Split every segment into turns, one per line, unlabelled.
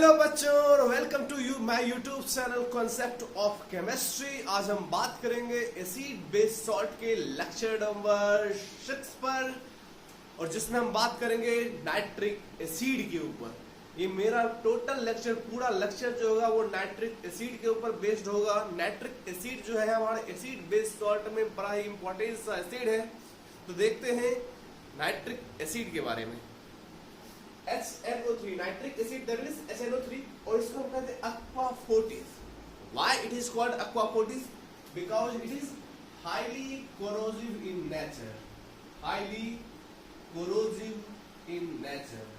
Hello बच्चों और welcome to you my YouTube channel concept of chemistry. आज हम बात करेंगे एसिड बेस सॉल्ट के लेक्चर नंबर 6 पर, और जिसमें हम बात करेंगे नाइट्रिक एसिड के ऊपर। ये मेरा टोटल लेक्चर, पूरा लेक्चर जो होगा वो नाइट्रिक एसिड के ऊपर बेस्ड होगा। नाइट्रिक एसिड जो है हमारे एसिड बेस सॉल्ट में बड़ा ही इंपॉर्टेंट सा एसिड है। तो देखते हैं नाइट्रिक एसिड के बारे में। HNO3 nitric acid that is HNO3, और इसको हम कहते हैं aqua fortis। Why it is called aqua fortis? Because it is highly corrosive in nature. Highly corrosive in nature.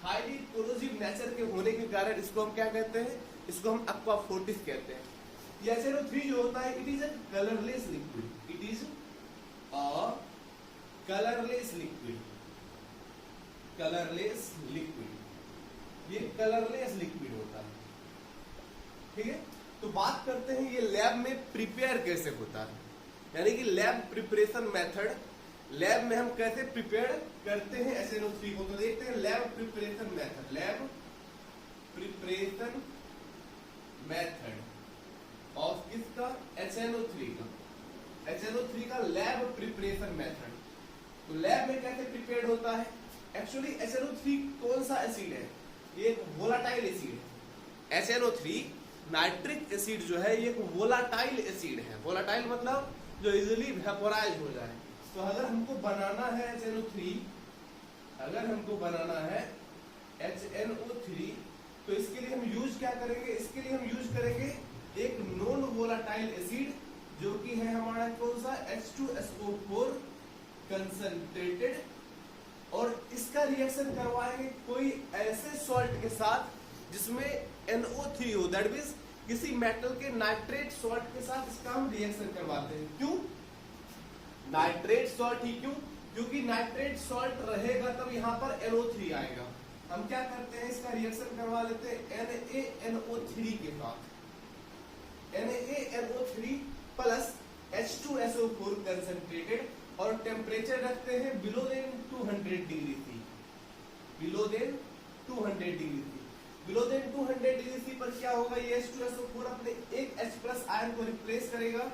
Highly corrosive nature के होने के कारण इसको हम क्या कहते हैं? इसको हम aqua fortis कहते हैं। ये HNO3 जो होता है, it is a colorless liquid. It is a colorless liquid. Colourless liquid, ये कलरलेस लिक्विड होता है। ठीक है, तो बात करते हैं ये लैब में प्रिपेयर कैसे होता है, यानी कि लैब प्रिपरेशन मेथड। लैब में हम कैसे प्रिपेयर करते हैं HNO3 को, तो देखते हैं lab preparation method. Lab preparation method of किसका? HNO3 का। HNO3 का लैब प्रिपरेशन मेथड। तो लैब में कैसे प्रिपेयर होता है? एक्चुअली HNO3 कौन सा एसिड है? ये एक वोलाटाइल एसिड है। HNO3 नाइट्रिक एसिड जो है ये एक वोलाटाइल एसिड है। वोलाटाइल मतलब जो इजीली वेपोराइज हो जाए। तो अगर हमको बनाना है HNO3, अगर हमको बनाना है HNO3, तो इसके लिए हम यूज क्या करेंगे? इसके लिए हम यूज करेंगे एक नॉन वोलाटाइल एसिड, जो कि है हमारा कौन सा? H2SO4 concentrated. और इसका रिएक्शन करवाएंगे कोई ऐसे सॉल्ट के साथ जिसमें NO3 हो, दैट मींस किसी मेटल के नाइट्रेट सॉल्ट के साथ इसका हम रिएक्शन करवाते हैं। क्यों नाइट्रेट सॉल्ट ही? क्यों? क्योंकि नाइट्रेट सॉल्ट रहेगा तब यहाँ पर NO3 आएगा। हम क्या करते हैं, इसका रिएक्शन करवा लेते हैं NaNO3 के साथ। NaNO3 प्लस H2SO4 कंसंट्रेटेड, और टेम्परेचर रखते हैं below then 200 degree C. Below then 200 degree C. Below then 200 degree C पर क्या होगा? ये H2SO4 अपने एक H प्लस आयन को रिप्लेस करेगा।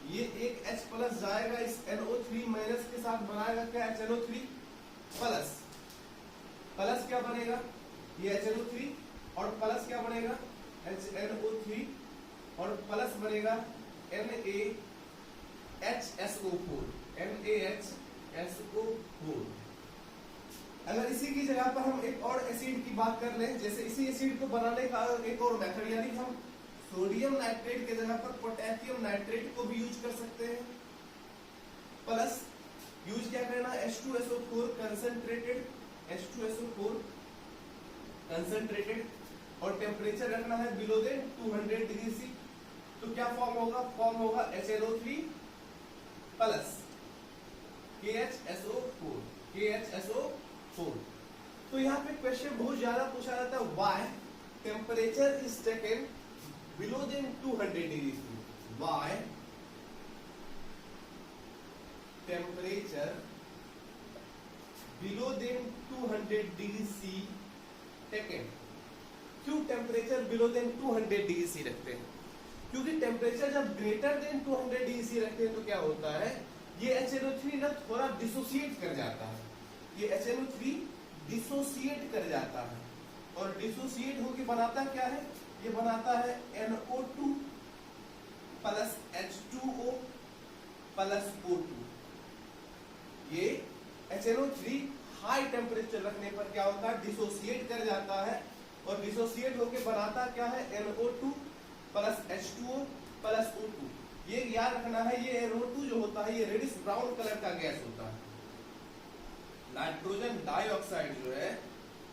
ये एक H प्लस जाएगा इस NO3 माइनस के साथ, बनाएगा क्या? HNO3 plus. प्लस क्या बनेगा? ये HNO3, और प्लस क्या बनेगा? HNO3, और प्लस बनेगा NaHSO4। NaHSO4। अगर इसी की जगह पर हम एक और एसिड की बात कर लें, जैसे इसी एसिड को बनाने का एक और मेथड, यानी हम सोडियम नाइट्रेट के जगह पर पोटेशियम नाइट्रेट को भी यूज कर सकते हैं। प्लस यूज क्या करना? H2SO4 कंसंट्रेटेड, H2SO4 कंसंट्रेटेड, और टेम्परेचर रखना है बिलो देन 200 डिग्री सी। तो क्या फॉर्म होगा? फॉर्म होगा HNO3 प्लस KHSO4, KHSO4। तो यहाँ पे क्वेश्चन बहुत ज्यादा पूछा जाता है, why temperature is taken below then 200 degree C. Why temperature below then 200 degree C taken. क्यों temperature below then 200 degree C रखते हैं? क्योंकि टेम्परेचर जब ग्रेटर देन 200 डिग्री सी रखते हैं तो क्या होता है, ये HNO3 ना थोड़ा डिसोसिएट कर जाता है। ये HNO3 डिसोसिएट कर जाता है, और डिसोसिएट होके बनाता क्या है? ये बनाता है NO2 plus H2O plus O2। ये HNO3 हाई टेम्परेचर रखने पर क्या होता है? डिसोसिएट कर जाता है, और डिसोसिएट होके बनाता क्या है? NO2 plus H2O plus O2। ये याद रखना है, ये NO2 जो होता है ये रेडिश ब्राउन कलर का गैस होता है। नाइट्रोजन डाइऑक्साइड जो है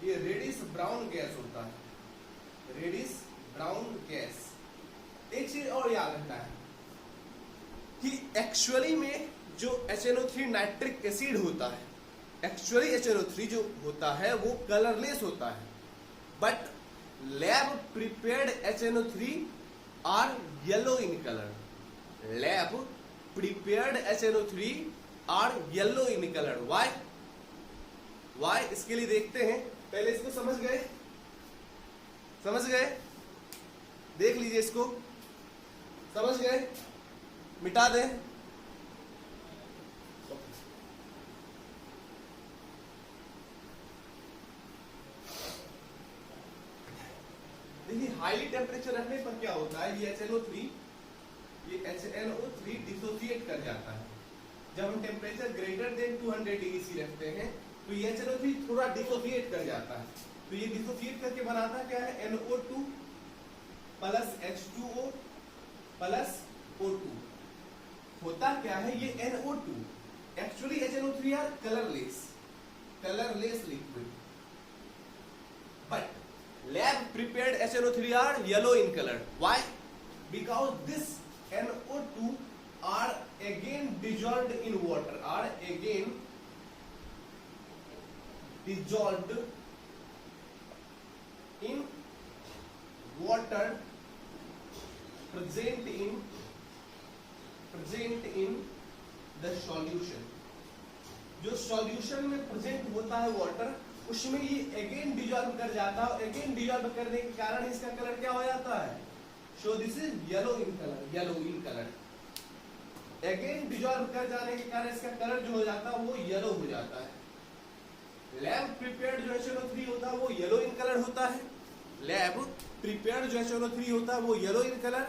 ये रेडिश ब्राउन गैस होता है, रेडिश ब्राउन गैस। एक चीज और याद रखना है कि एक्चुअली में जो HNO3 नाइट्रिक एसिड होता है, एक्चुअली HNO3 जो होता है वो कलरलेस होता है, but lab prepared HNO3 are yellow in colour. Lab prepared HNO3 are yellow in colour. Why? इसके लिए देखते हैं, पहले इसको समझ गए समझ गए? देख लीजिए इसको, समझ गए? मिटा दें। देखिए हाई टेम्परेचर रखने पर क्या होता है, ये HNO3 डिसोसिएट कर जाता है। जब हम temperature greater than 200 degree C रखते हैं तो ये HNO3 थोड़ा डिसोसिएट कर जाता है। तो ये डिसोसिएट करके बनाता क्या है, NO2 plus H2O plus O2। होता क्या है, ये NO2 actually HNO3 are colourless liquid, but lab prepared HNO3 are yellow in color. Why? Because this NO2 are again dissolved in water, present in the solution। जो solution में present होता है water, उसमें ये अगेन डिजॉल्व कर जाता है, और अगेन डिजॉल्व करने के कारण इसका कलर क्या हो जाता है, so this is yellow in colour. Again dissolve कर जाने के कारण इसका कलर जो हो जाता है वो येलो हो जाता है। लैब प्रिपेयर्ड जो HNO3 होता है वो येलो इन कलर होता है। लैब प्रिपेयर्ड जो HNO3 होता है वो येलो इन कलर,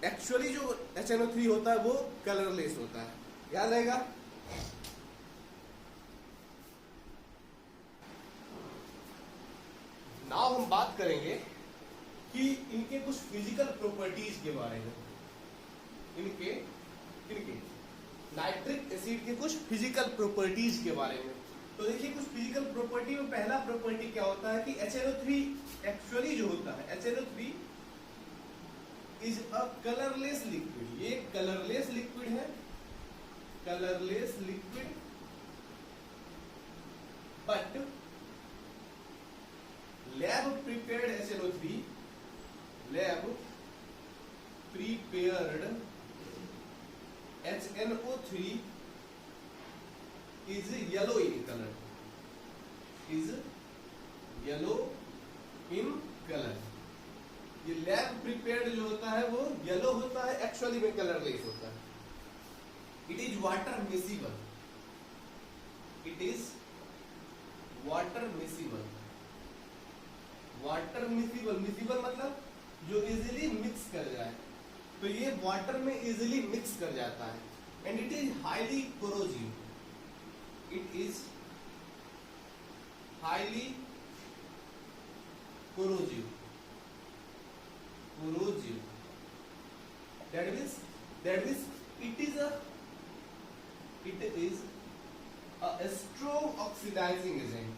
एक्चुअली जो HNO3 होता है वो कलरलेस होता है। याद रहेगा? नाउ हम बात करेंगे कि इनके कुछ फिजिकल प्रॉपर्टीज के बारे में। इनके नाइट्रिक एसिड के कुछ फिजिकल प्रॉपर्टीज के बारे में। तो देखिए कुछ फिजिकल प्रॉपर्टी में पहला प्रॉपर्टी क्या होता है कि HNO3 एक्चुअली जो होता है, HNO3 is a colourless liquid. ये कलरलेस लिक्विड है, colourless liquid, but lab prepared HNO3 is yellow in color, ये लैब प्रिपेयर्ड जो होता है वो येलो होता है, एक्चुअली में कलरलेस होता है। It is water miscible, miscible मतलब जो इजीली मिक्स कर जाए, तो ये वाटर में इजीली मिक्स कर जाता है। And it is highly corrosive, that means it is a strong oxidizing agent।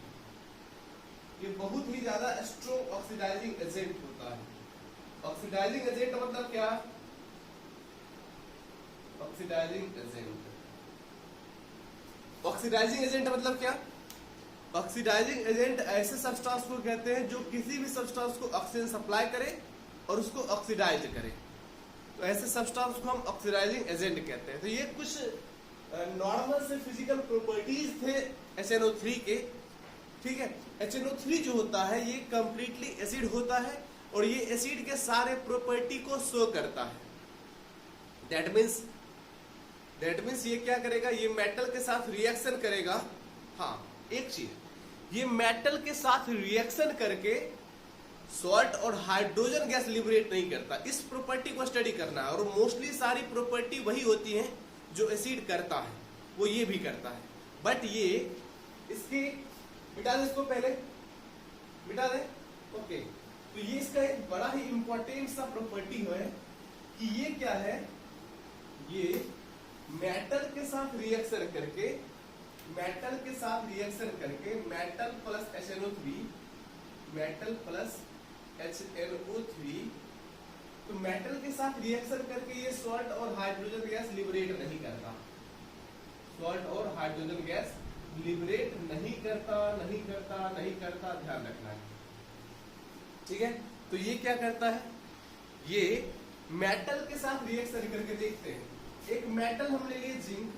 ये बहुत ही ज्यादा स्ट्रॉन्ग ऑक्सीडाइजिंग एजेंट होता है। ऑक्सीडाइजिंग एजेंट मतलब क्या? ऑक्सीडाइजिंग एजेंट मतलब क्या? ऑक्सीडाइजिंग एजेंट ऐसे सब्सटेंस को कहते हैं जो किसी भी सब्सटेंस को ऑक्सीजन सप्लाई करे और उसको ऑक्सीडाइज करे, तो ऐसे सब्सटेंस को हम ऑक्सीडाइजिंग एजेंट कहते हैं। तो ये कुछ नॉर्मल से फिजिकल प्रॉपर्टीज थे HNO3 के, ठीक है। HNO3 जो होता है ये कंप्लीटली एसिड होता है और ये एसिड के सारे प्रॉपर्टी को शो करता है। दैट मीन्स ये क्या करेगा, ये मेटल के साथ रिएक्शन करेगा। हाँ, एक चीज, ये मेटल के साथ रिएक्शन करके सॉल्ट और हाइड्रोजन गैस लिबरेट नहीं करता। इस प्रॉपर्टी को स्टडी करना है, और मोस्टली सारी प्रॉपर्टी वही होती है जो एसिड करता है, वो ये भी करता है। बट ये इसकी मिटा दे, इसको पहले मिटा दे। ओके, तो ये इसका एक बड़ा ही इंपॉर्टेंट सा प्रॉपर्टी है कि ये क्या है, ये मेटल के साथ रिएक्शन करके मेटल प्लस HNO3, तो मेटल के साथ रिएक्शन करके ये सॉल्ट और हाइड्रोजन गैस लिबरेट नहीं करता। ध्यान रखना है, ठीक है। तो ये क्या करता है, ये मेटल के साथ रिएक्शन करके देखते हैं। एक मेटल हमने लिए जिंक,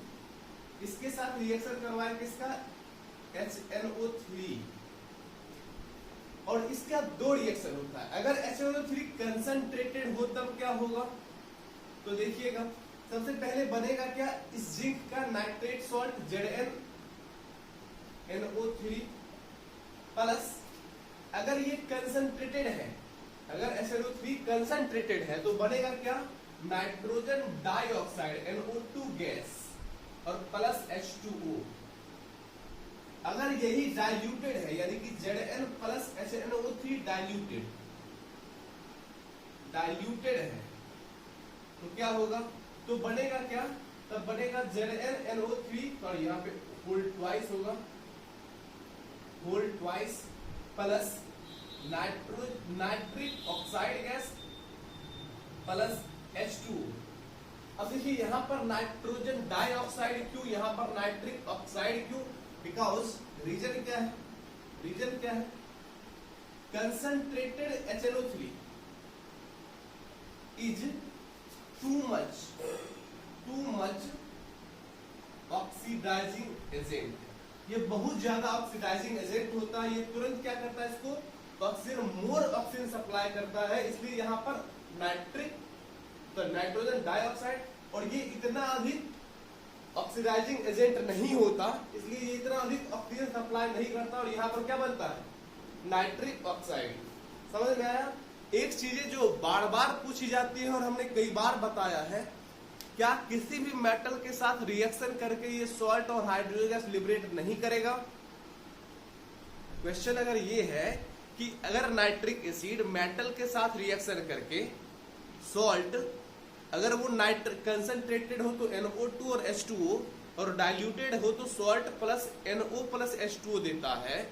इसके साथ रिएक्शन करवाए किसका, HNO3, और इसका दो रिएक्शन होता है। अगर HNO3 कंसंट्रेटेड हो तब क्या होगा, तो देखिएगा सबसे पहले बनेगा क्या, इस जिंक का नाइट्रेट सॉल्ट ZnNO3 प्लस, अगर ये कंसंट्रेटेड है, अगर HNO3 कंसंट्रेटेड है तो बनेगा क्या, नाइट्रोजन डाइऑक्साइड NO2 गैस और प्लस H2O। अगर यही डाइल्यूटेड है यानी कि Zn प्लस HNO3 डाइल्यूटेड है तो क्या होगा, तो बनेगा क्या, तब बनेगा ZnNO3 और यहाँ पे होल ट्वाइस होगा, whole twice plus nitric oxide gas plus H2O। अब देखिए यहाँ पर नाइट्रोजन डाइऑक्साइड क्यों, यहाँ पर नाइट्रिक ऑक्साइड क्यों, बिकॉज रीजन क्या है, रीजन क्या है, concentrated HNO3 is too much oxidising agent, ये बहुत ज्यादा ऑक्सीडाइजिंग एजेंट होता है, ये तुरंत क्या करता है, इसको ऑक्सीजन मोर ऑक्सीजन सप्लाई करता है, इसलिए यहाँ पर नाइट्रिक तो नाइट्रोजन डाइऑक्साइड, और ये इतना अधिक ऑक्सीडाइजिंग एजेंट नहीं होता, इसलिए ये इतना अधिक ऑक्सीजन सप्लाई नहीं करता, और यहाँ पर क्या बनता है, नाइट्रिक ऑक्साइड। समझ में आया। एक चीजें जो बार बार पूछी जाती है और हमने कई बार बताया है, क्या किसी भी मेटल के साथ रिएक्शन करके ये सॉल्ट और हाइड्रोजन गैस लिबरेट नहीं करेगा। क्वेश्चन अगर ये है कि अगर नाइट्रिक एसिड मेटल के साथ रिएक्शन करके सॉल्ट, अगर वो कंसंट्रेटेड हो तो NO2 और H2O, और डाइल्यूटेड हो तो salt plus NO plus H2O देता है,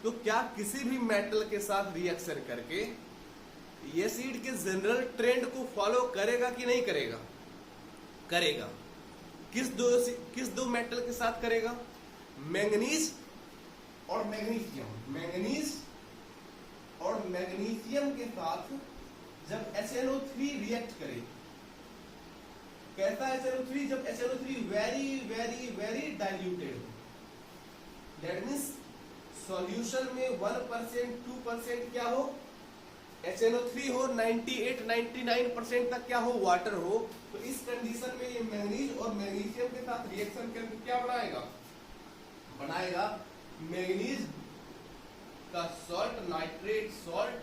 तो क्या किसी भी मेटल के साथ रिएक्शन करके ये एसिड के जनरल ट्रेंड को फॉलो करेगा कि नहीं करेगा, करेगा। किस दो मेटल के साथ करेगा, मैंगनीज और मैग्नीशियम, मैंगनीज और मैग्नीशियम के साथ जब HNO3 रिएक्ट करे, कैसा HNO3, जब HNO3 very very very diluted हो, दैट मीन्स सॉल्यूशन में 1% 2% क्या हो, HNO3 हो, 98-99% तक क्या हो, वाटर हो, तो इस कंडीशन में ये मैंगनीज और मैग्नीशियम के साथ रिएक्शन करके क्या बनाएगा, बनाएगा मैंगनीज का सॉल्ट, नाइट्रेट सॉल्ट,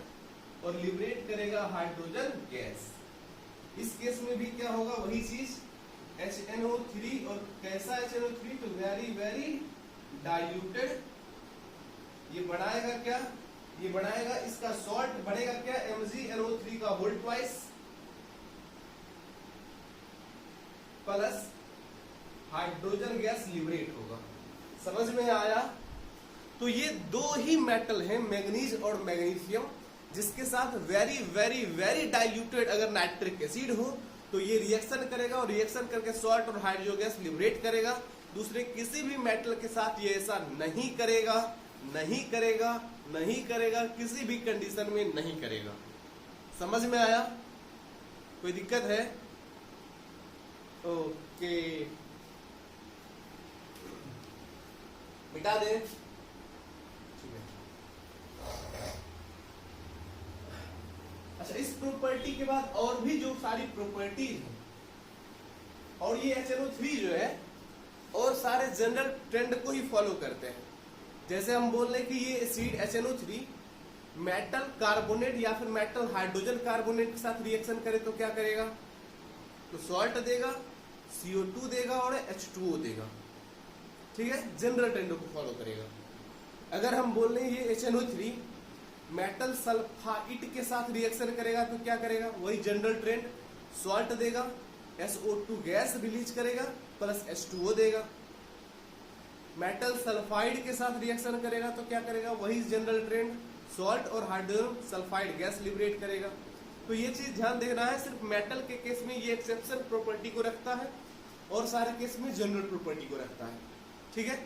और लिबरेट करेगा हाइड्रोजन गैस। इस केस में भी क्या होगा, वही चीज HNO3, और कैसा HNO3, तो वेरी वेरी डाइल्यूटेड, ये बनाएगा क्या, ये बनाएगा इसका सॉल्ट बनेगा क्या, MgNO3 का whole twice plus hydrogen gas liberate होगा। समझ में आया। तो ये दो ही मेटल हैं, मैंगनीज और मैग्नीशियम, जिसके साथ वेरी वेरी वेरी डाइल्यूटेड अगर नाइट्रिक एसिड हो तो ये रिएक्शन करेगा, और रिएक्शन करके सॉल्ट और हाइड्रोजन गैस लिबरेट करेगा। दूसरे किसी भी मेटल के साथ ये ऐसा नहीं करेगा, नहीं करेगा, नहीं करेगा, किसी भी कंडीशन में नहीं करेगा। समझ में आया, कोई दिक्कत है? ओके, मिटा दे। अच्छा, इस प्रॉपर्टी के बाद और भी जो सारी प्रॉपर्टीज हैं, और ये HNO3 जो है और सारे जनरल ट्रेंड को ही फॉलो करते हैं। जैसे हम बोल रहे हैं कि ये एसिड HNO3 मेटल कार्बोनेट या फिर मेटल हाइड्रोजन कार्बोनेट के साथ रिएक्शन करे तो क्या करेगा, तो सॉल्ट देगा, CO2 देगा और H2O देगा। ठीक है, जनरल ट्रेंड को फॉलो करेगा। अगर हम बोल रहे हैं ये HNO3 मेटल सल्फाइड के साथ रिएक्शन करेगा तो क्या करेगा, वही जनरल ट्रेंड, सॉल्ट देगा, SO2 गैस रिलीज करेगा प्लस H2O देगा। मेटल सल्फाइड के साथ रिएक्शन करेगा तो क्या करेगा, वही जनरल ट्रेंड, सॉल्ट और हाइड्रोजन सल्फाइड गैस लिबरेट करेगा। तो ये चीज ध्यान देना है, सिर्फ मेटल के केस में ये एक्सेप्शन प्रॉपर्टी को रखता है और सारे केस में जनरल प्रॉपर्टी को रखता है। ठीक है,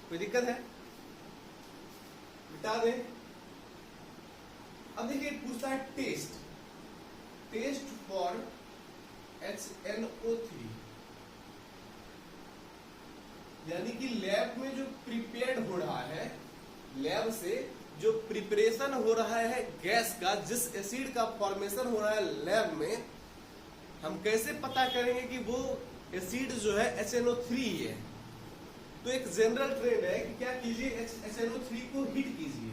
कोई दिक्कत है? मिटा दे। अब देखिए पूछता है टेस्ट फॉर HNO3, यानी कि लैब में जो प्रिपेयर्ड हो रहा है लैब से जो प्रिपरेशन हो रहा है गैस का, जिस एसिड का फॉर्मेशन हो रहा है लैब में, हम कैसे पता करेंगे कि वो एसिड जो है HNO3 है। तो एक जनरल ट्रेंड है कि क्या कीजिए, HNO3 को हीट कीजिए।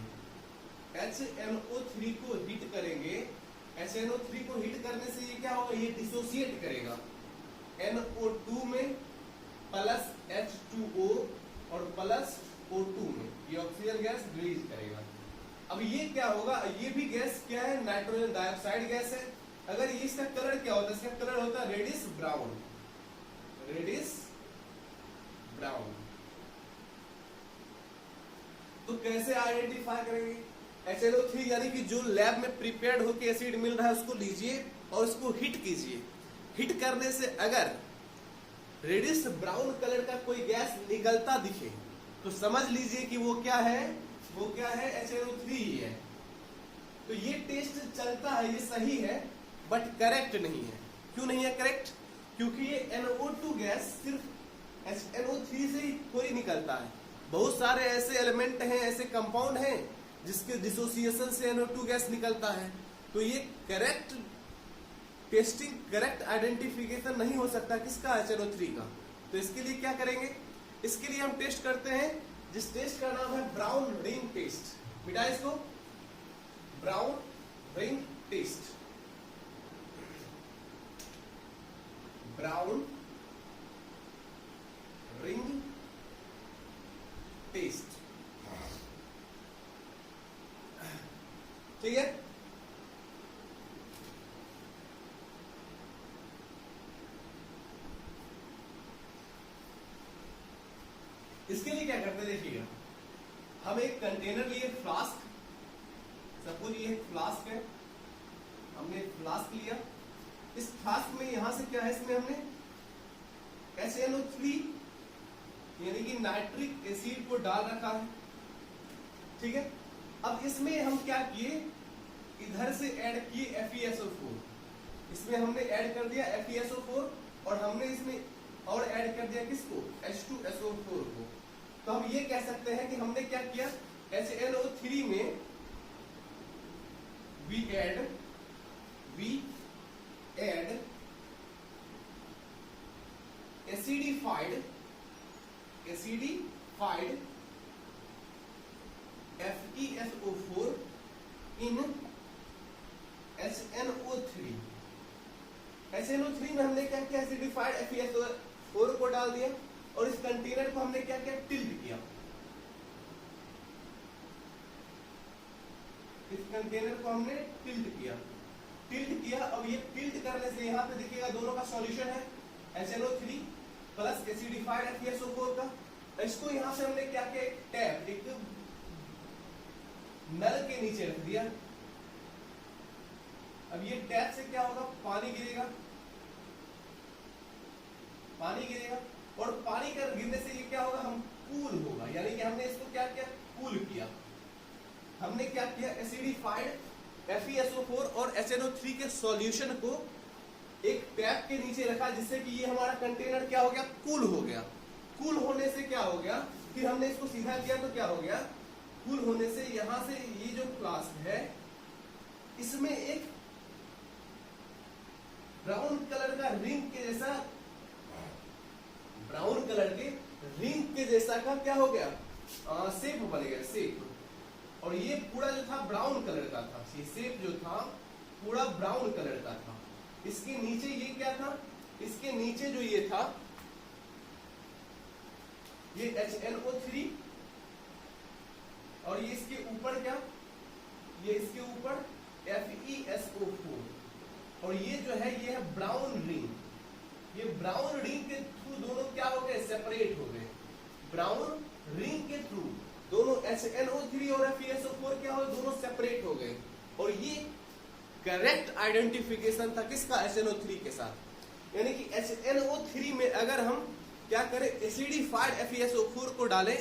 HNO3 को हीट करेंगे। HNO3 को हीट करने से ये क्या होगा, ये डिसोसिएट करेगा NO2 में प्लस H2O और प्लस O2 में, ये ऑक्सीजन गैस रिलीज करेगा। अब ये क्या होगा, ये भी गैस क्या है, नाइट्रोजन डाइऑक्साइड गैस है। अगर ये इसका कलर क्या होता है, इसका कलर होता है रेडिश ब्राउन, रेडिश ब्राउन। तो कैसे आइडेंटिफाई करेंगे, HNO3 यानी कि जो लैब में प्रिपेयर्ड होकर एसिड मिल रहा है उसको लीजिए और उसको हीट कीजिए। हीट करने से अगर रेडिश ब्राउन कलर का कोई गैस निकलता दिखे तो समझ लीजिए कि वो क्या है, वो क्या है, HNO3 ही है। तो ये टेस्ट चलता है, ये सही है, बट करेक्ट नहीं है। क्यों नहीं है करेक्ट, क्योंकि ये NO2 गैस सिर्फ HNO3 से ही थोड़ी निकलता है। बहुत सारे ऐसे एलिमेंट हैं, ऐसे कंपाउंड हैं जिसके डिसोसिएशन से NO2 गैस निकलता है। तो ये करेक्ट टेस्टिंग, करेक्ट आइडेंटिफिकेशन नहीं हो सकता किसका, HNO3 का। तो इसके लिए क्या करेंगे, इसके लिए हम टेस्ट करते हैं, जिस टेस्ट का नाम है ब्राउन रिंग टेस्ट। मिटा इसको, brown ring test, brown ring test. ठीक है, इसके लिए क्या करते हैं देखिएगा, हम एक कंटेनर लिए, फ्लास्क, सपोज ये एक फ्लास्क है, हमने फ्लास्क लिया। इस फ्लास्क में यहां से क्या है, इसमें हमने HNO3 यानी कि नाइट्रिक एसिड को डाल रखा है। ठीक है, अब इसमें हम क्या किए, इधर से ऐड किए FeSO4, इसमें हमने ऐड कर दिया FeSO4 और हमने इसमें और ऐड कर दिया किसको, H2SO4 को। तो हम ये कह सकते हैं कि हमने क्या किया, HNO3 में we add acidified FeSO4 in HNO3। HNO3 में हमने क्या किया, एसिडिफाइड FeSO4 को डाल दिया और इस कंटेनर को हमने क्या किया, टिल्ट किया। इस कंटेनर को हमने टिल्ट किया। अब ये टिल्ट करने से यहाँ पे देखिएगा दोनों का सॉल्यूशन है HNO3 प्लस एसिडिफाइड FeSO4 का। इसको यहाँ से हमने क्या किया, एक टैप, एक नल के नीचे रख दिया। अब ये टैप से क्या होगा, पानी गिरेगा और पानी का गिरने से ये क्या होगा, हम कूल होगा। यानी कि हमने इसको क्या किया, कूल किया। हमने क्या किया, एसिडिफाइड FeSO4 और HNO3 के सॉल्यूशन को एक टैप के नीचे रखा, जिससे कि ये हमारा कंटेनर क्या हो गया, कूल हो गया। कूल होने से क्या हो गया, फिर हमने इसको सीधा किया तो क्या हो गया, कूल होने से यहां से ये जो फ्लास्क है इसमें एक ब्राउन कलर का रिंग के जैसा, ब्राउन कलर के रिंग के जैसा का क्या हो गया, शेप बन गया, शेप। और ये पूरा जो था ब्राउन कलर का था, ये शेप जो था पूरा ब्राउन कलर का था। इसके नीचे ये क्या था, इसके नीचे जो ये था ये HNO3 और ये इसके ऊपर क्या, ये इसके ऊपर FeSO4 और ये जो है ये है ब्राउन रिंग। ये ब्राउन रिंग के थ्रू दोनों क्या हो गए, सेपरेट हो गए। ब्राउन रिंग के थ्रू दोनों HNO3 और FeSO4 क्या हो, दोनों सेपरेट हो गए। और ये करेक्ट आइडेंटिफिकेशन था किसका, HNO3 के साथ। यानी कि HNO3 में अगर हम क्या करें, एसिडिफाइड FeSO4 को डालें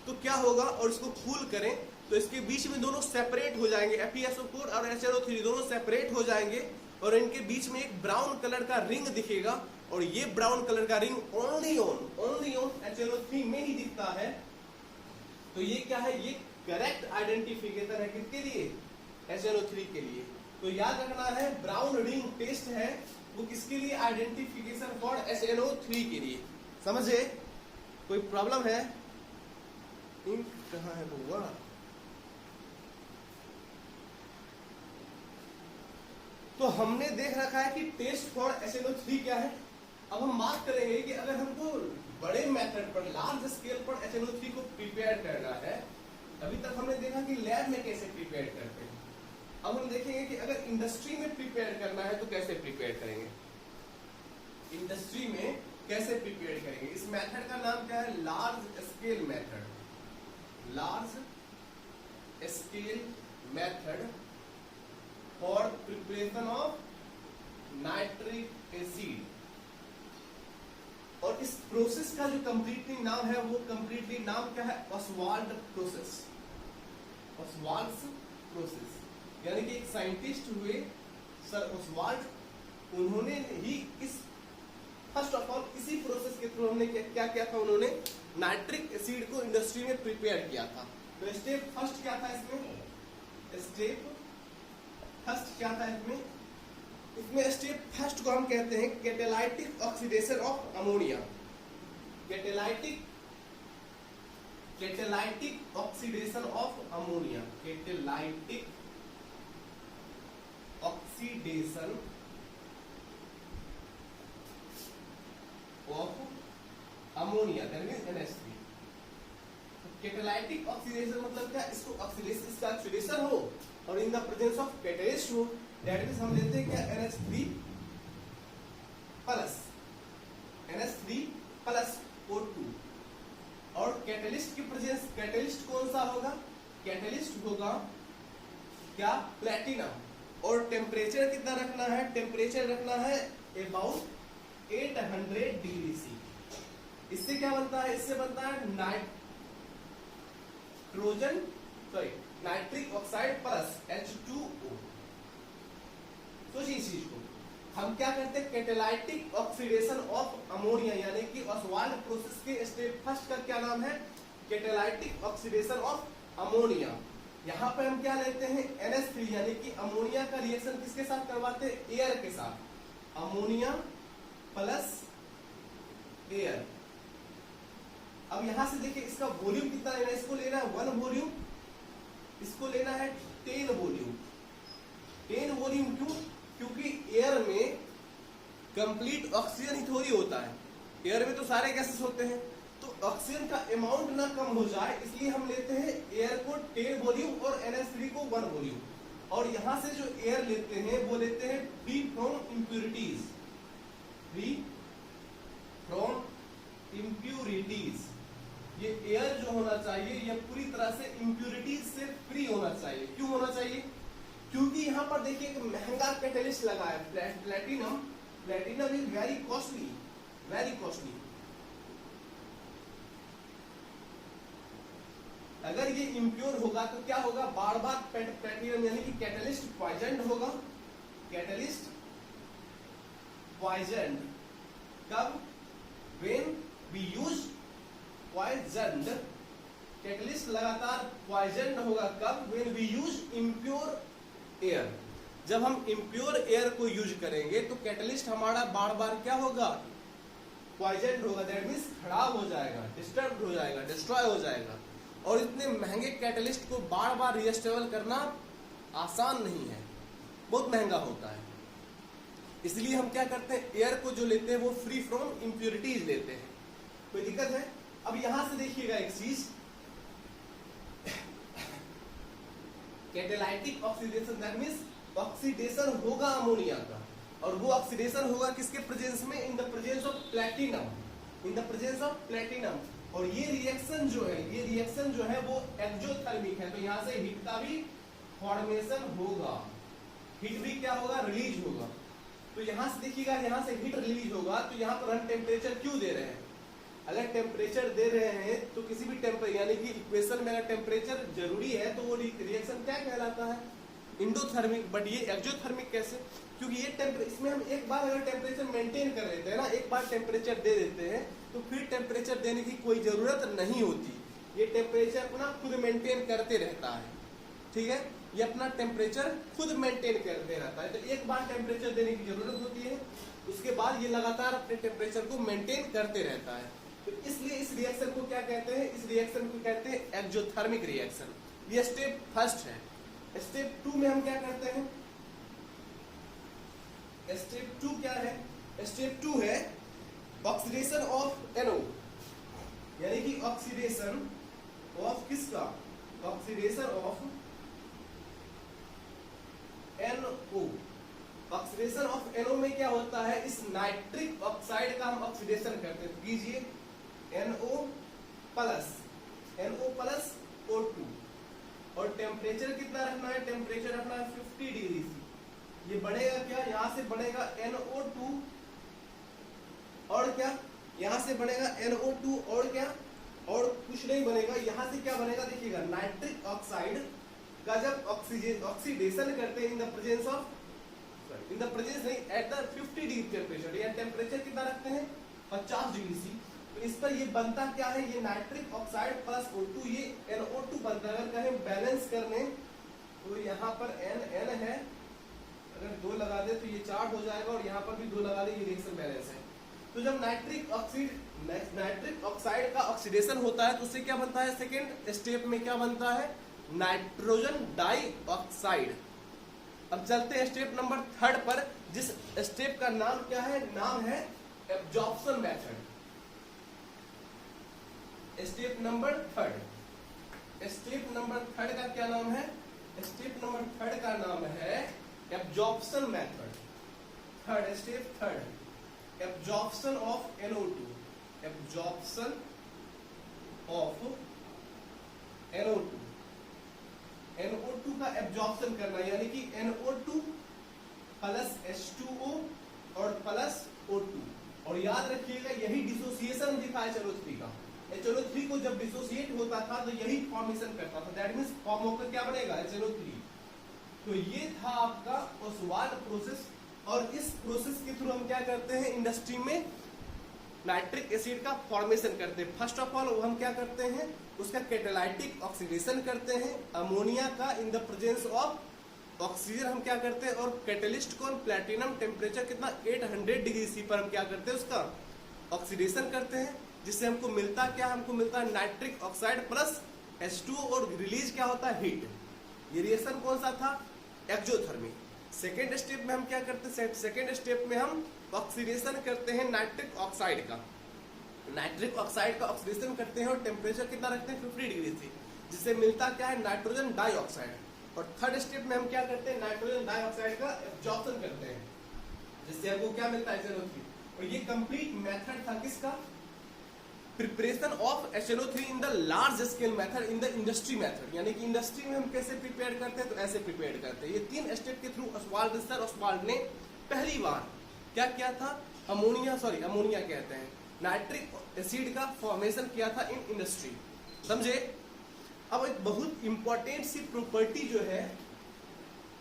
तो क्या होगा, और इसको कूल करें तो इसके बीच में दोनों सेपरेट हो जाएंगे, FeSO4 और HNO3 दोनों सेपरेट हो जाएंगे और इनके बीच में एक ब्राउन कलर का रिंग दिखेगा। और ये ब्राउन कलर का रिंग ओनली ऑन HNO3 में ही दिखता है। तो ये क्या है, ये करेक्ट आइडेंटिफिकेशन है किसके लिए, SnO3 के लिए। तो याद रखना है ब्राउन रिंग टेस्ट है वो किसके लिए, आइडेंटिफिकेशन फॉर SnO3 के लिए। समझे? कोई प्रॉब्लम है? इंक कहाँ है बउआ? तो हमने देख रखा है कि टेस्ट फॉर SnO3 क्या है। अब हम बात करेंगे कि अगर हमको बड़े मेथड पर, लार्ज स्केल पर SnO3 को प्रिपेयर करना है, अभी तक हमने देखा कि लैब में कैसे प्रिपेयर करते हैं। अब हम देखेंगे कि अगर इंडस्ट्री में प्रिपेयर करना है तो कैसे प्रिपेयर करेंगे, इंडस्ट्री में कैसे प्रिपेयर करेंगे। इस मेथड का नाम क्या है, large scale method, large scale method for preparation of nitric acid. और इस प्रोसेस का जो कंप्लीटली नाम है वो कंप्लीटली नाम क्या है, ऑसवाल्ड प्रोसेस, ऑसवाल्ड्स प्रोसेस। यानी कि एक साइंटिस्ट हुए सर ऑसवाल्ड, उन्होंने ही इस फर्स्ट ऑफ ऑल इसी प्रोसेस के थ्रू हमने क्या किया था, उन्होंने नाइट्रिक एसिड को इंडस्ट्री में प्रिपेयर किया था। तो स्टेप फर्स्ट क्या था इसमें, स्टेप फर्स्ट क्या था इसमें स्टेप फर्स्ट को हम कहते हैं catalytic oxidation of ammonia. Catalytic oxidation of ammonia, catalytic oxidation of ammonia that means NH3। Catalytic oxidation मतलब क्या, इसको ऑक्सीडेशन, इसका ऑक्सीडेशन हो और in the presence of catalyst हो, दैट मींस हम लेते हैं क्या, NH3 प्लस O2। और कैटलिस्ट की प्रेजेंस, कैटलिस्ट कौन सा होगा, कैटलिस्ट होगा क्या, प्लेटिनम। और टेम्परेचर कितना रखना है, टेम्परेचर रखना है अबाउट 800 डिग्री सी। इससे क्या बनता है, इससे बनता है नाइट्रिक ऑक्साइड प्लस H2O। सोचिए इस चीज को, हम क्या करते हैं, कैटालाइटिक ऑक्सीडेशन ऑफ अमोनिया, यानी कि ऑसवाल्ड प्रोसेस के स्टेप फर्स्ट का क्या नाम है, कैटालाइटिक ऑक्सीडेशन ऑफ अमोनिया। यहाँ पे हम क्या लेते हैं, NH3 यानी कि अमोनिया का रिएक्शन किसके साथ करवाते हैं, एयर के साथ, अमोनिया प्लस एयर। अब यहां से देखिए इसका वॉल्यूम कितना लेना है, इसको लेना है 1 वॉल्यूम, इसको लेना है 10 वॉल्यूम। 10 वॉल्यूम क्यों, क्योंकि एयर में कंप्लीट ऑक्सीजन ही थोड़ी होता है, एयर में तो सारे गैसेस होते हैं, तो ऑक्सीजन का अमाउंट ना कम हो जाए इसलिए हम लेते हैं एयर को 10 वॉल्यूम और NH3 को 1 वॉल्यूम। और यहां से जो एयर लेते हैं वो लेते हैं free from impurities, free from impurities. ये एयर जो होना चाहिए ये पूरी तरह से इम्प्यूरिटीज से फ्री होना चाहिए। क्यों होना चाहिए, क्योंकि यहाँ पर देखिए एक महंगा कैटलिस्ट लगा है, platinum. Platinum is very costly, very costly. अगर ये इम्प्योर होगा तो क्या होगा, बार बार प्लेटिनम यानी कि कैटलिस्ट पॉइजन होगा, कैटलिस्ट पॉइजन। कब, when we use poison, catalyst लगातार पॉइजन होगा कब, when we use impure air. जब हम इम्प्योर एयर को यूज करेंगे तो कैटलिस्ट हमारा बार बार क्या होगा, पॉइजन होगा, दैट मींस खराब हो जाएगा, डिस्टर्ब हो जाएगा, डिस्ट्रॉय हो जाएगा। और इतने महंगे कैटलिस्ट को बार बार रीएस्टेबल करना आसान नहीं है, बहुत महंगा होता है। इसलिए हम क्या करते हैं, एयर को जो लेते हैं वो फ्री फ्रॉम इम्प्यूरिटीज लेते हैं। कोई दिक्कत है? अब यहां से देखिएगा एक चीज, catalytic oxidation that means oxidation होगा अमोनिया का, और वो ऑक्सीडेशन होगा किसके प्रेजेंस में, in the presence of platinum, in the presence of platinum. और ये रिएक्शन जो है वो एक्सोथर्मिक है, तो यहां से हीट का भी फॉर्मेशन होगा, हीट भी क्या होगा, रिलीज होगा। तो यहां से देखिएगा, यहां से हीट रिलीज होगा, तो यहां पर हम टेम्परेचर क्यों दे रहे हैं, अगर टेम्परेचर दे रहे हैं तो किसी भी टेम्परेचर यानी कि इक्वेशन में अगर टेम्परेचर जरूरी है तो वो रिएक्शन क्या कहलाता है, इंडोथर्मिक। बट ये एक्सोथर्मिक कैसे, क्योंकि ये इसमें हम एक बार अगर टेम्परेचर मेंटेन कर लेते हैं ना, एक बार टेम्परेचर दे देते हैं तो फिर टेम्परेचर देने की कोई जरूरत नहीं होती। ये टेम्परेचर अपना खुद मेंटेन करते रहता है, ठीक है, ये अपना टेम्परेचर खुद मेंटेन करते रहता है। तो एक बार टेम्परेचर देने की जरूरत होती है, उसके बाद ये लगातार अपने टेम्परेचर को मेंटेन करते रहता है। तो इसलिए इस रिएक्शन को क्या कहते हैं, इस रिएक्शन को कहते हैं एक्सोथर्मिक रिएक्शन। ये स्टेप फर्स्ट है। स्टेप 2 में हम क्या करते हैं, स्टेप 2 क्या है, स्टेप 2 है ऑक्सीडेशन ऑफ NO, यानी कि ऑक्सीडेशन ऑफ किसका, oxidation of NO। Oxidation of NO में क्या होता है, इस नाइट्रिक ऑक्साइड का हम ऑक्सीडेशन करते हैं। कीजिए NO प्लस O2, और टेम्परेचर कितना रखना है, टेम्परेचर रखना है 50 डिग्री सी। ये बढ़ेगा क्या, यहां से बढ़ेगा NO2, और क्या यहां से बढ़ेगा NO2, और क्या, और कुछ नहीं बनेगा, यहां से क्या बनेगा देखिएगा, नाइट्रिक ऑक्साइड का जब ऑक्सीडेशन करते हैं इन द प्रेजेंस नहीं, एट द 50 डिग्री टेम्परेचर, या टेम्परेचर कितना रखते हैं 50 डिग्री सी। तो इस पर ये बनता क्या है, ये नाइट्रिक ऑक्साइड प्लस O2, ये NO2 बनता है। अगर कहें बैलेंस करने तो यहाँ पर N है, अगर 2 लगा दे तो ये चार्ट हो जाएगा, और यहाँ पर भी 2 लगा दे, ये रिएक्शन बैलेंस है। तो जब नाइट्रिक ऑक्साइड का ऑक्सीडेशन होता है तो उससे क्या बनता है, सेकेंड स्टेप में क्या बनता है, नाइट्रोजन डाइऑक्साइड। अब चलते हैं स्टेप नंबर 3 पर, जिस स्टेप का नाम क्या है, नाम है absorption method. Step number 3, step number 3 का क्या नाम है, स्टेप नंबर 3 का नाम है absorption method. Step 3, absorption of NO2, absorption of NO2, NO2 का एब्जॉर्प्शन करना, यानी कि NO2 प्लस H2O और प्लस O2। और याद रखिएगा यही डिसोसिएशन दिखा है HNO3 का। HNO3 को जब डिसोसिएट होता था तो यही फॉर्मेशन करता था, दैट मींस फॉर्म होकर क्या बनेगा, HNO3। तो ये था आपका ओसवाल्ड प्रोसेस, और इस प्रोसेस के थ्रू हम क्या करते हैं, इंडस्ट्री में नाइट्रिक एसिड का फॉर्मेशन करते हैं। फर्स्ट ऑफ ऑल हम क्या करते हैं, उसका कैटालाइटिक ऑक्सीडेशन करते हैं अमोनिया का in the presence of oxygen, हम क्या करते हैं, और कैटलिस्ट को प्लैटिनम टेम्परेचर कितना 800 डिग्री सी पर हम क्या करते हैं, उसका ऑक्सीडेशन करते हैं, जिससे हमको मिलता क्या, हमको मिलता है नाइट्रिक ऑक्साइड प्लस H2O, और रिलीज क्या होता है, हीट। ये रिएक्शन कौन सा था, एक्सोथर्मिक। सेकेंड स्टेप में हम क्या करते हैं, सेकेंड स्टेप में हम ऑक्सीडेशन करते हैं नाइट्रिक ऑक्साइड का, नाइट्रिक ऑक्साइड का ऑक्सीडेशन करते हैं, और टेम्परेचर कितना रखते हैं 50 डिग्री से, जिससे मिलता क्या है, नाइट्रोजन डाइऑक्साइड। और थर्ड स्टेप में हम क्या करते हैं, नाइट्रोजन डाइऑक्साइड का एब्जॉर्प्शन करते हैं, जिससे हमको क्या मिलता है, HNO3। और ये कंप्लीट मेथड था किसका, preparation of HNO3 in the large scale method, in the industry method. यानी कि इंडस्ट्री में हम कैसे प्रिपेयर करते हैं, तो ऐसे प्रिपेयर करते हैं। ये 3 स्टेप के थ्रू ओसवाल्ड ने पहली बार क्या किया था, अमोनिया कहते हैं, नाइट्रिक एसिड का फॉर्मेशन किया था इन इंडस्ट्री, समझे। अब एक बहुत इंपॉर्टेंट सी प्रॉपर्टी जो है,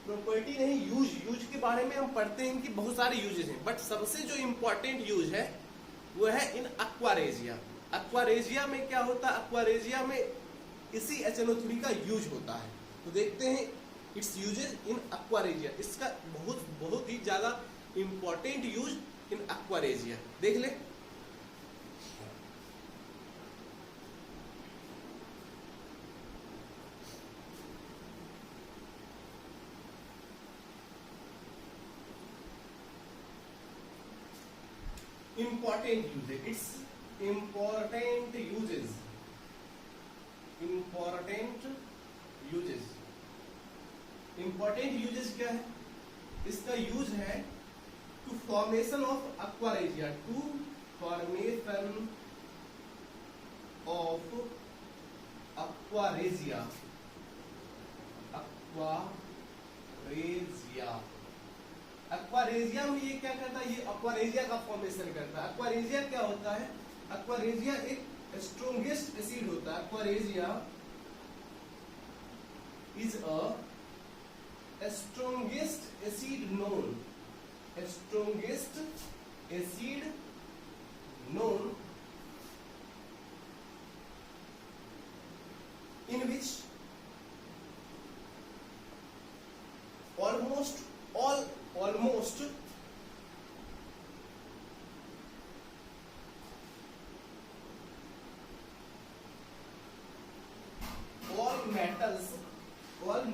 प्रॉपर्टी नहीं, यूज के बारे में हम पढ़ते हैं कि बहुत सारे यूजेस हैं, बट सबसे जो इंपॉर्टेंट यूज है वो है इन एक्वारेजिया। एक्वारेजिया में क्या होता है, एक्वारेजिया में इसी HNO3 का यूज होता है। तो देखते हैं इट्स यूजेस इन एक्वारेजिया, इसका बहुत ही ज्यादा इंपॉर्टेंट यूज इन एक्वारेजिया, देख ले। Important use, it's important uses, important uses क्या है, इसका यूज है to formation of aqua regia, to formation of aqua regia, aqua regia में ये क्या करता है, ये एक्वारेजिया का फॉर्मेशन करता है। एक्वारेजिया क्या होता है, एक्वारेजिया एक स्ट्रॉन्गेस्ट एसिड होता है। Aqua regia is a strongest acid known, strongest acid known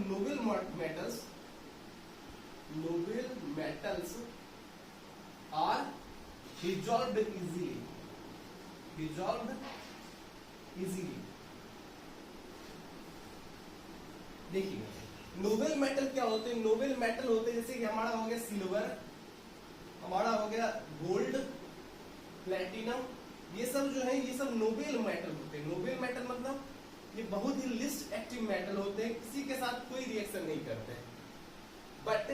noble metals are dissolved easily। देखिए नोबेल मेटल क्या होते हैं? नोबेल मेटल होते हैं जैसे कि हमारा हो गया सिल्वर, हमारा हो गया गोल्ड, प्लेटिनम, ये सब जो है ये सब नोबेल मेटल होते हैं। नोबेल मेटल मतलब ये बहुत ही लिस्ट एक्टिव मेटल होते हैं, किसी के साथ कोई रिएक्शन नहीं करते हैं। बट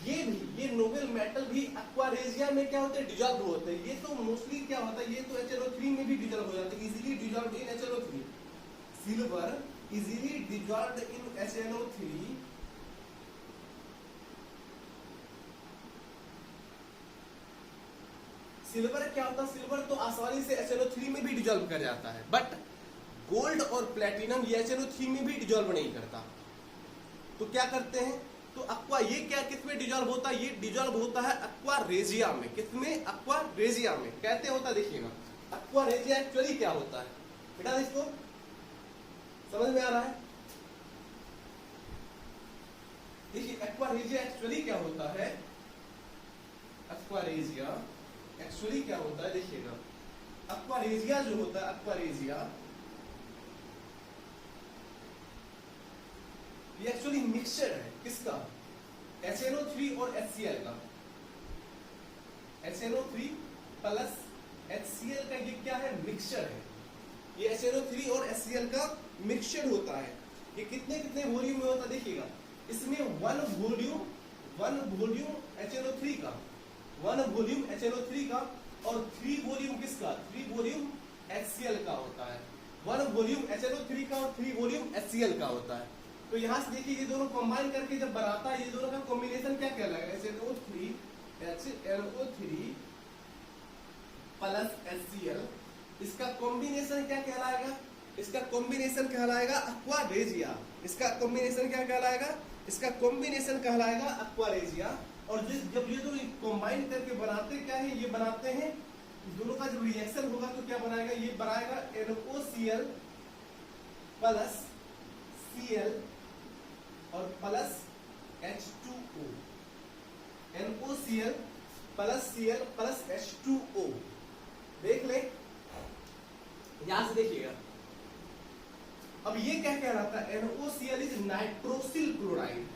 ये नोबेल मेटल भी एक्वारेजिया में क्या होते हैं? डिजॉल्व होते हैं। ये तो मोस्टली क्या होता है, ये तो HNO3 में भी डिजॉल्व हो जाते हैं, easily dissolve in HNO3। Silver easily dissolve in HNO3, silver क्या होता है? सिल्वर तो आसानी से HNO3 में भी डिजॉल्व कर जाता है, बट गोल्ड और प्लेटिनम ये HNO3 में भी डिजॉल्व नहीं करता। तो क्या करते हैं? तो एक्वा ये क्या किसमें डिजॉल्व होता है? ये डिजॉल्व होता है एक्वारेजिया में। किसमें? एक्वारेजिया में। कैसे होता है देखिएगा। एक्वारेजिया एक्चुअली क्या होता है बेटा, इसको समझ में आ रहा है? देखिए एक्वारेजिया एक्चुअली क्या होता है, एक्वारेजिया एक्चुअली क्या होता है देखिएगा। एक्वारेजिया जो होता है, एक्वारेजिया ये एक्चुअली मिक्सचर है किसका? HNO3 और HCl का। HNO3 प्लस HCl का ये क्या है? मिक्सचर है। ये HNO3 और HCl का मिक्सचर होता है। ये कितने कितने वॉल्यूम में होता है देखिएगा। इसमें वन वॉल्यूम HNO3 का, वन वॉल्यूम HNO3 का, और 3 वॉल्यूम किसका? 3 वॉल्यूम HCl का होता है। वन वॉल्यूम HNO3 का और 3 वॉल्यूम HCl का होता है। तो यहां से देखिए ये दोनों कंबाइन करके जब बनाता है, ये दोनों का कॉम्बिनेशन क्या कहलाएगा? HNO3 प्लस HCl, इसका कॉम्बिनेशन क्या कहलाएगा? इसका कॉम्बिनेशन कहलाएगा एक्वारेजिया। इसका कॉम्बिनेशन क्या कहलाएगा? इसका कॉम्बिनेशन कहलाएगा एक्वारेजिया। और जब ये दोनों कंबाइन करके बनाते क्या है? ये बनाते हैं, दोनों का जब रिएक्शन होगा तो क्या बनाएगा? ये बनाएगा NOCl प्लस Cl और plus H2O। NOCl plus Cl plus H2O। देख ले, यहां से देखिएगा। अब ये क्या कहलाता है? NOCl is nitrosyl chloride,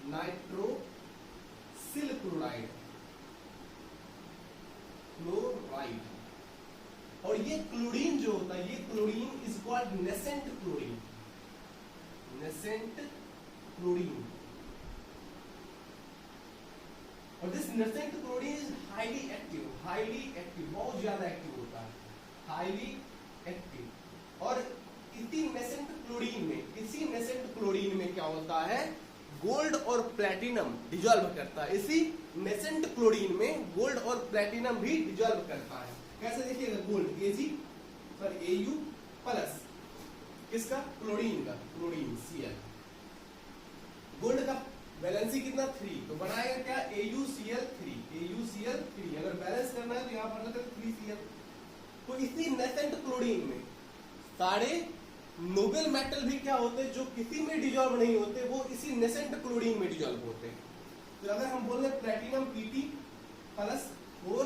nitrosyl chloride, chloride. और ये क्लोरीन जो होता है, ये chlorine is called nascent chlorine, nascent chlorine. और this nascent chlorine is highly active, बहुत ज्यादा एक्टिव होता है, हाईली एक्टिव। और इसी नेसेंट क्लोरीन में क्या होता है? गोल्ड और प्लेटिनम डिजॉल्व करता है। इसी नेसेंट क्लोरीन में गोल्ड और प्लेटिनम भी डिजॉल्व करता है। कैसे देखिएगा? गोल्ड Au प्लस किसका? क्लोरीन का, क्लोरीन Cl। गोल्ड का वैलेंसी कितना? 3, तो बनाएगा क्या? AuCl3। अगर बैलेंस करना है तो यहाँ पर 3Cl। तो इसी नेसेंट क्लोरीन में सारे नोबेल मेटल भी क्या होते हैं जो किसी में डिजॉल्व नहीं होते, वो इसी नेसेंट क्लोरीन में डिजॉल्व होते हैं। तो अगर हम बोल रहे प्लेटिनम Pt प्लस 4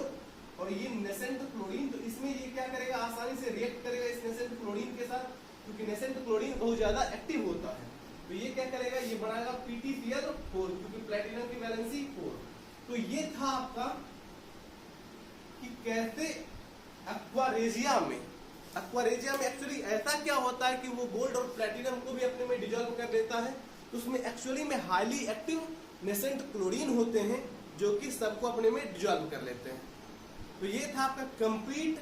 और ये नेसेंट क्लोरीन, तो इसमें ये क्या करेगा? आसानी से रिएक्ट करेगा इस नेसेंट क्लोरीन के साथ, क्योंकि नेसेंट क्लोरीन बहुत ज्यादा एक्टिव होता है। तो ये क्या करेगा? ये बनाएगा PtCl4, क्योंकि प्लेटिनम की वैलेंसी 4। तो ये था आपका कि कैसे एक्वारेजिया में एक्चुअली ऐसा क्या होता है कि वो गोल्ड और प्लेटिनम को भी अपने में डिजॉल्व कर देता है। तो उसमें एक्चुअली में हाईली एक्टिव नेसेंट क्लोरीन होते हैं जो कि सबको अपने में डिजॉल्व कर लेते हैं। तो ये था आपका कंप्लीट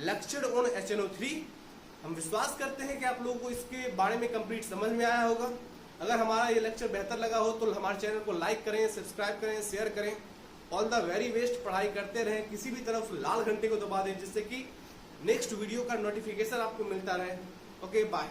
लेक्चर ऑन HNO3। हम विश्वास करते हैं कि आप लोगों को इसके बारे में कंप्लीट समझ में आया होगा। अगर हमारा ये लेक्चर बेहतर लगा हो तो हमारे चैनल को लाइक करें, सब्सक्राइब करें, शेयर करें। All the very best. पढ़ाई करते रहें, किसी भी तरफ लाल घंटे को दबा दें जिससे कि नेक्स्ट वीडियो का नोटिफिकेशन आपको मिलता रहे। Okay, bye.